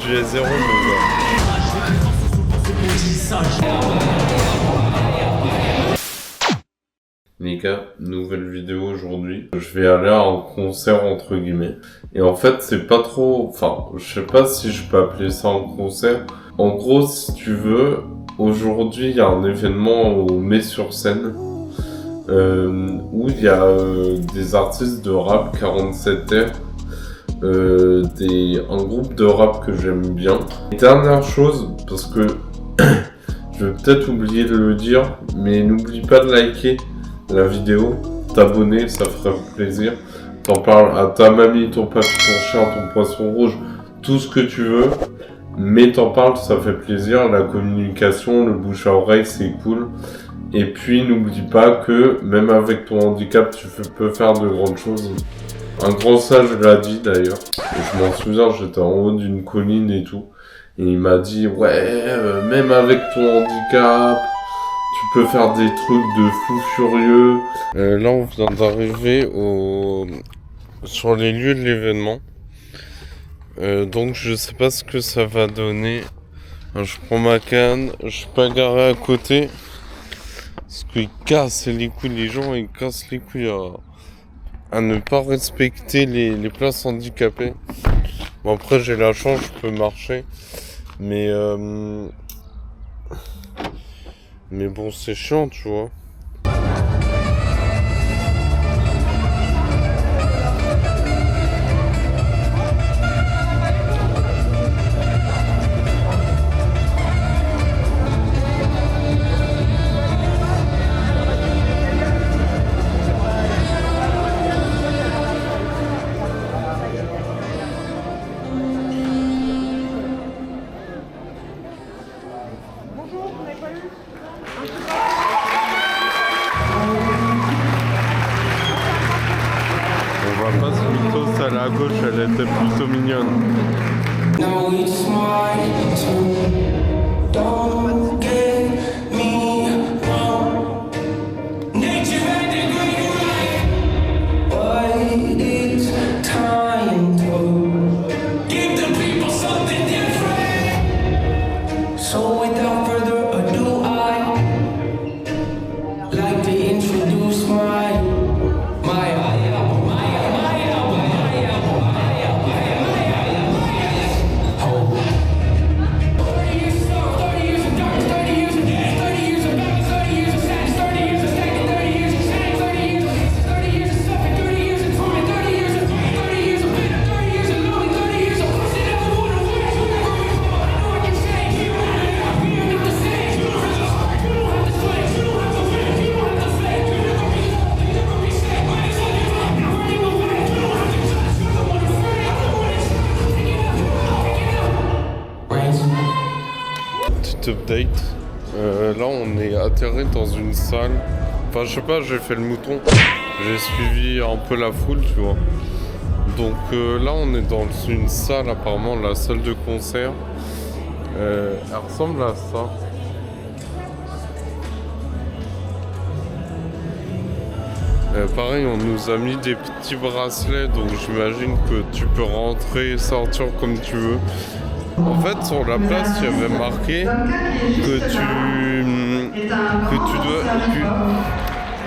budget zéro, mon gars. Les gars, nouvelle vidéo aujourd'hui. Je vais aller à un concert entre guillemets. Et en fait, c'est pas trop... Enfin, je sais pas si je peux appeler ça un concert. En gros, si tu veux, aujourd'hui, il y a un événement au Met-sur-Seine. Où il y a des artistes de rap 47R. Un groupe de rap que j'aime bien. Et dernière chose, parce que je vais peut-être oublier de le dire, mais n'oublie pas de liker la vidéo, t'abonner, ça ferait plaisir. T'en parles à ta mamie, ton papy, ton chien, ton poisson rouge, tout ce que tu veux. Mais t'en parles, ça fait plaisir. La communication, le bouche à oreille, c'est cool. Et puis n'oublie pas que même avec ton handicap, tu peux faire de grandes choses. Un grand sage l'a dit d'ailleurs. Et je m'en souviens, j'étais en haut d'une colline et tout. Et il m'a dit, ouais, même avec ton handicap, tu peux faire des trucs de fou furieux. Là, on vient d'arriver sur les lieux de l'événement. Donc, je sais pas ce que ça va donner. Je prends ma canne, je suis pas garé à côté. Parce qu'ils cassent les couilles, les gens, ils cassent les couilles à ne pas respecter les places handicapées. Bon, après, j'ai la chance, je peux marcher. Mais bon, c'est chiant, tu vois. On va pas se mytho, celle à gauche, elle était plutôt mignonne. Now it's smart to don't get me wrong. Nature had a great right, but it's time to give the people something different. So without further ado, I like to introduce my Petit update. Là, on est atterri dans une salle. Enfin, je sais pas, j'ai fait le mouton. J'ai suivi un peu la foule, tu vois. Donc là, on est dans une salle, apparemment, la salle de concert. Elle ressemble à ça. Pareil, on nous a mis des petits bracelets, donc j'imagine que tu peux rentrer et sortir comme tu veux. En fait, sur la place, il y avait marqué que tu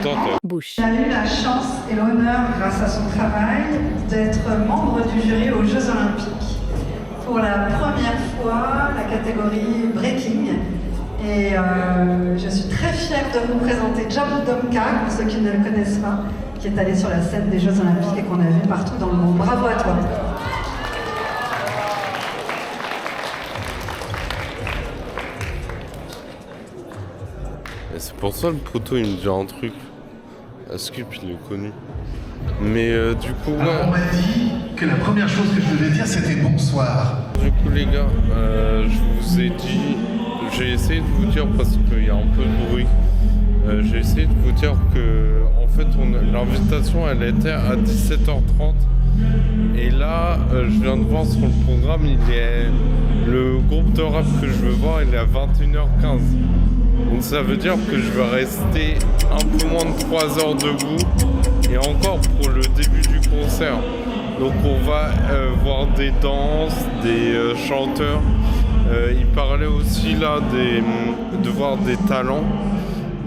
dois... Bouche. Il a eu la chance et l'honneur, grâce à son travail, d'être membre du jury aux Jeux Olympiques. Pour la première fois, la catégorie breaking. Et je suis très fière de vous présenter John Domka, pour ceux qui ne le connaissent pas, qui est allé sur la scène des Jeux Olympiques et qu'on a vu partout dans le monde. Bravo à toi. Et c'est pour ça le poteau il me dit un truc. Skip il est connu. Mais du coup ouais. Alors, on m'a dit que la première chose que je devais dire c'était bonsoir. Du coup les gars, je vous ai dit, j'ai essayé de vous dire parce qu'il y a un peu de bruit. J'ai essayé de vous dire que en fait l'invitation elle était à 17h30. Et là je viens de voir sur le programme, le groupe de rap que je veux voir il est à 21h15. Donc ça veut dire que je vais rester un peu moins de 3 heures debout. Et encore pour le début du concert. Donc on va voir des danses, des chanteurs. Il parlait aussi là de voir des talents.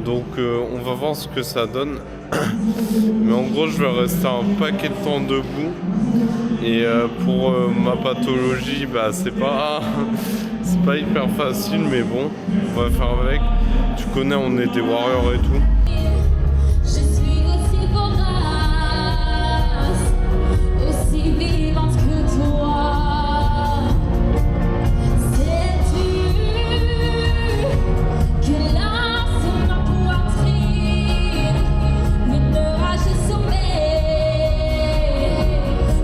Donc on va voir ce que ça donne. Mais en gros je vais rester un paquet de temps debout. Et pour ma pathologie, bah c'est pas hyper facile, mais bon, on va faire avec. Tu connais, on est des warriors et tout. Je suis aussi vorace, aussi vivante que toi. Sais-tu que là, sur ma poitrine, une rage est sommée,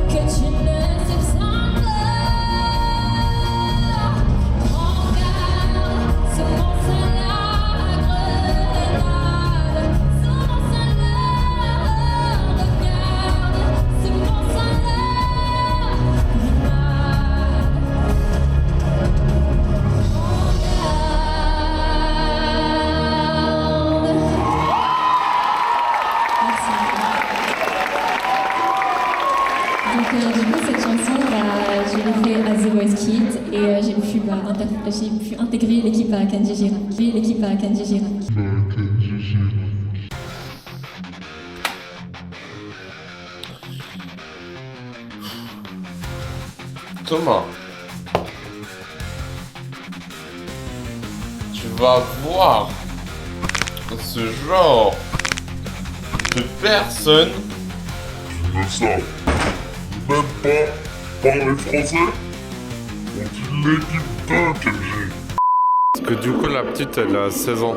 que tu ne soupçonnes pas. Prends garde, ce mon seul cette chanson, je l'ai fait à The Voice Kids et j'ai pu intégrer l'équipe à Kenji Girac. Thomas, tu vas voir ce genre de personne. Ne savent même pas parler français. On dit l'équipe de Kenji. Parce que du coup la petite elle a 16 ans.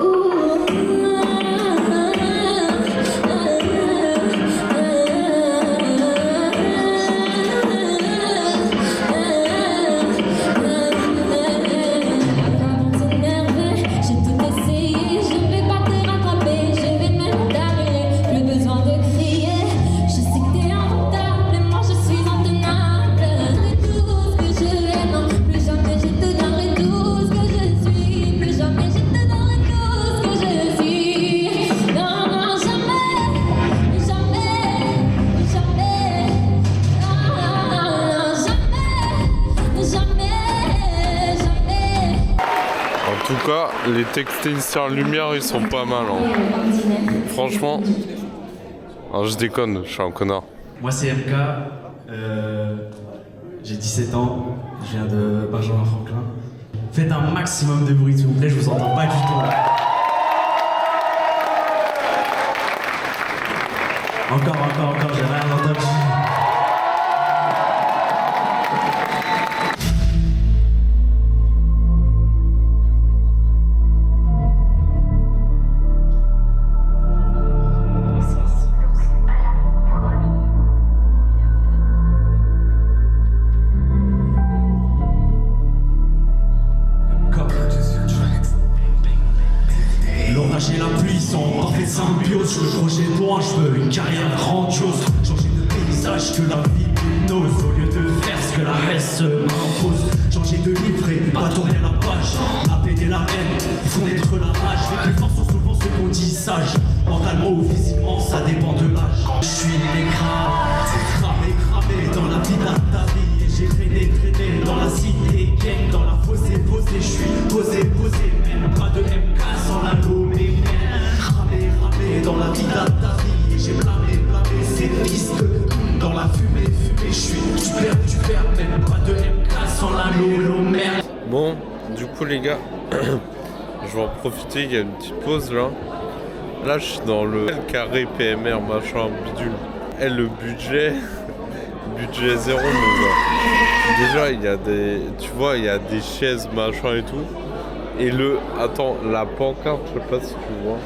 En tout cas, les techniciens lumière ils sont pas mal. Hein. Franchement, alors je déconne, je suis un connard. Moi c'est MK, j'ai 17 ans, je viens de Benjamin Franklin. Faites un maximum de bruit s'il vous plaît, je vous entends pas du tout. Encore, j'ai rien entendu. L'orage et la pluie sont en parfaite symbiose. Le projet est loin, je veux une carrière grandiose. Changer de paysage que la vie n'ose. Au lieu de faire ce que la race m'impose. Changer de livret, pas tourner la page. La peine et la haine font naître la rage. Les plus forts sont souvent ceux qu'on dit sages. Mentalement ou physiquement, ça dépend de l'âge. Je suis cramé dans la vie de ta vie. Et j'ai traîné dans la cité gang, dans la fossé, je suis posé, même pas de MK sans la gommée. Ramé dans la vie de ta vie. Et j'ai blâmé ces pistes dans la fumée, je suis super, même pas de MK sans la lolo, merde. Bon, du coup les gars, je vais en profiter, il y a une petite pause là. Là je suis dans le carré PMR machin bidule. Et le budget zéro mais ouais. Déjà il y a des, tu vois, il y a des chaises machin et tout. Et la pancarte, je sais pas si tu vois.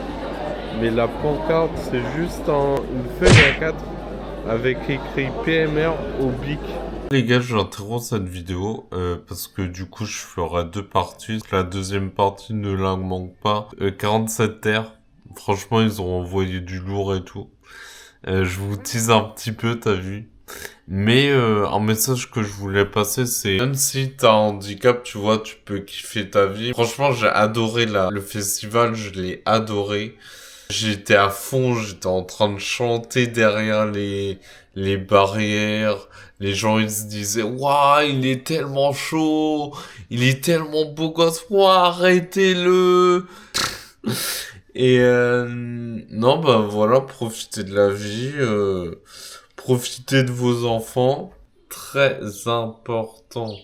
Mais la pancarte c'est juste une feuille A4 avec écrit PMR au bic. Les gars, j'interromps cette vidéo parce que du coup je ferai deux parties. La deuxième partie ne la manque pas. 47 terres. Franchement ils ont envoyé du lourd et tout. Je vous tease un petit peu, t'as vu. Mais un message que je voulais passer, c'est même si t'as un handicap, tu vois, tu peux kiffer ta vie. Franchement j'ai adoré le festival, je l'ai adoré. J'étais à fond, j'étais en train de chanter derrière les barrières. Les gens, ils se disaient, waouh, il est tellement chaud, il est tellement beau gosse, waouh, arrêtez-le. Et non, bah voilà, profitez de la vie, profitez de vos enfants, très important.